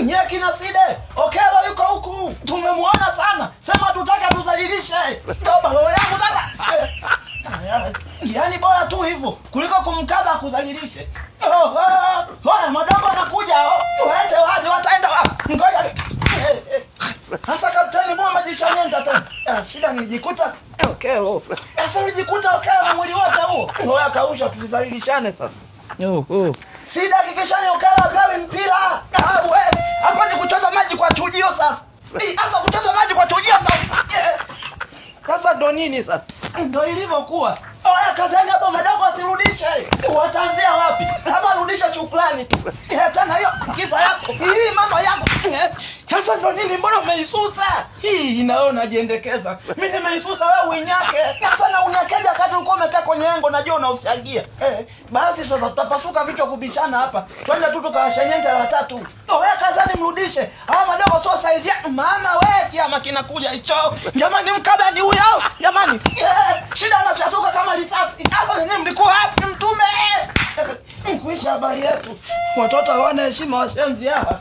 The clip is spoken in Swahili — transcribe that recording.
Nyeki na Side. Okelo yuko huku. Tumemuona sana. Sema tutaka tuzalilishe. Toba roho yangu sasa. Yaani bora tu hivyo kuliko kumkaba kuzalilishe. Haya madogo anakuja. Waende waje wataenda wapi? Ngoja. Sasa kapteni mbona majishanyenda tena? Shida nijikuta Okelo. Sasa nijikuta Okelo na mwili wote huo. Ngoja kausha tuzalilishane sasa. Sida hakikishani Okelo apewe mpira. Wewe hapa ni kuchota maji kwa chujio sasa. Hapa kuchota maji kwa chujio sasa ndo nini sasa? Ndo ilivyokuwa. Oya kazani hapo madogo asirudishe. Wataanzia wapi? Hapa rudisha shukrani tu. Tena hiyo kisa yako. Hii mama yangu. Sasa ndo nini mbona umeisusa? Hii inaona jiendekeza. Mimi nimeisusa wewe unyake. Sasa na unyakeja wakati ulikuwa umekaa kwenye engo najua unaufyagia. Basi sasa tutapasuka vichwa kubishana hapa. Twende tu tukawashanyenta la tatu. Oya kazani mrudishe. Hawa madogo sio size ya mama wewe kiama kinakuja hicho. Jamani mkaba ni huyo. Jamani. Shida anafyatuka kama risasi. Sasa ninyi mlikuwa wapi mtume? Kuisha habari yetu. Watoto hawana heshima washenzi hawa.